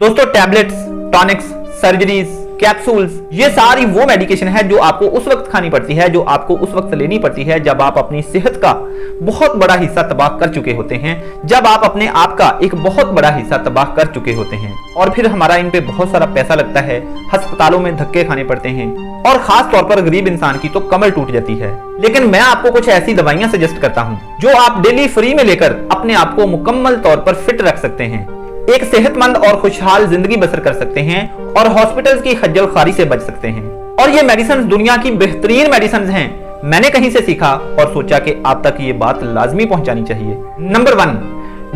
दोस्तों tablets, tonics, surgeries, capsules, ये सारी वो मेडिकेशन है जो आपको उस वक्त खानी पड़ती है, जो आपको उस वक्त लेनी पड़ती है जब आप अपनी सेहत का बहुत बड़ा हिस्सा तबाह कर चुके होते हैं, जब आप अपने आप का एक बहुत बड़ा हिस्सा तबाह कर चुके होते हैं और फिर हमारा इन पे बहुत सारा पैसा लगता है, अस्पतालों में धक्के खाने पड़ते हैं और खास तौर पर गरीब इंसान की तो कमर टूट जाती है। लेकिन मैं आपको कुछ ऐसी दवाइयां सजेस्ट करता हूं जो आप डेली फ्री में लेकर अपने आप को मुकम्मल तौर पर फिट रख सकते हैं, एक सेहतमंद और खुशहाल जिंदगी बसर कर सकते हैं और हॉस्पिटल्स की खज्जल खारी से बच सकते हैं। और ये मेडिसिन दुनिया की बेहतरीन मेडिसिन हैं। मैंने कहीं से सीखा और सोचा कि आप तक ये बात लाजमी पहुंचानी चाहिए। नंबर 1,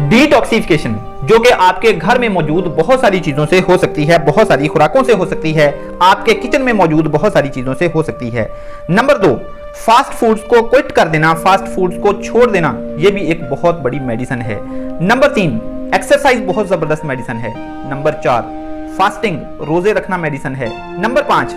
डिटॉक्सिफिकेशन, जो कि आपके घर में मौजूद बहुत सारी चीजों से हो सकती है, बहुत सारी खुराकों से हो सकती है, आपके किचन में मौजूद बहुत सारी चीजों से हो सकती है। नंबर 2, फास्ट फूड्स को क्विट कर देना, फास्ट फूड्स को छोड़ देना, यह भी एक बहुत बड़ी मेडिसिन है। नंबर 3, एक्सरसाइज बहुत जबरदस्त मेडिसिन है। नंबर 4, फास्टिंग, रोजे रखना मेडिसिन है। नंबर 5,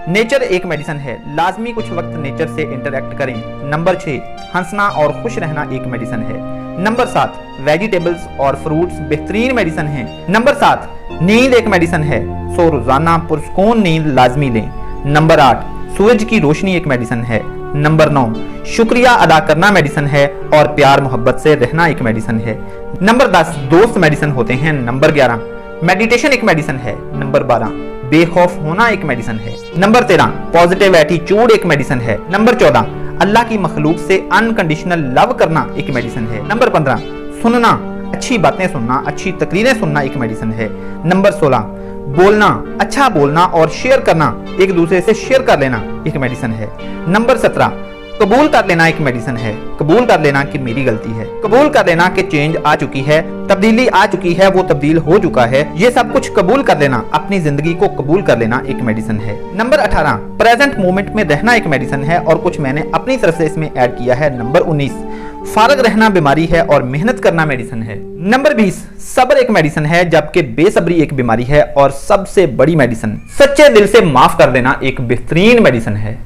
नेचर एक मेडिसिन है, लाजमी कुछ वक्त नेचर से इंटरेक्ट करें। नंबर 6, हंसना और खुश रहना एक मेडिसिन है। नंबर 7, वेजिटेबल्स और फ्रूट्स बेहतरीन मेडिसिन है। नंबर 7, नींद एक मेडिसिन है, सो रोजाना पुरसकून नींद लाजमी लें। नंबर 8, सूरज की रोशनी एक मेडिसिन है। नंबर 9, शुक्रिया अदा करना मेडिसिन है और प्यार मोहब्बत से रहना एक मेडिसिन है। नंबर 10, दोस्त मेडिसिन होते हैं। नंबर 11, मेडिटेशन एक मेडिसिन है। नंबर 12, बेखौफ होना एक मेडिसिन है। नंबर 13, पॉजिटिव एटीट्यूड एक मेडिसिन है। नंबर 14, अल्लाह की मखलूक से अनकंडीशनल लव करना एक मेडिसिन है। नंबर 15, सुनना, अच्छी बातें सुनना, अच्छी तकरीरें सुनना एक मेडिसिन है। नंबर 16, बोलना, अच्छा बोलना और शेयर करना, एक दूसरे से शेयर कर लेना एक मेडिसिन है। नंबर 17, कबूल कर लेना एक मेडिसिन है, कबूल कर लेना कि मेरी गलती है, कबूल कर लेना कि चेंज आ चुकी है, तब्दीली आ चुकी है, वो तब्दील हो चुका है, ये सब कुछ कबूल कर लेना, अपनी जिंदगी को कबूल कर लेना एक मेडिसिन है। नंबर 18, प्रेजेंट मोमेंट में रहना एक मेडिसिन है और कुछ मैंने अपनी तरफ से इसमें ऐड किया है। नंबर 19, फारग रहना बीमारी है और मेहनत करना मेडिसिन है। नंबर 20, सब्र एक मेडिसिन है जबकि बेसब्री एक बीमारी है और सबसे बड़ी मेडिसिन सच्चे दिल से माफ कर देना एक बेहतरीन मेडिसिन है।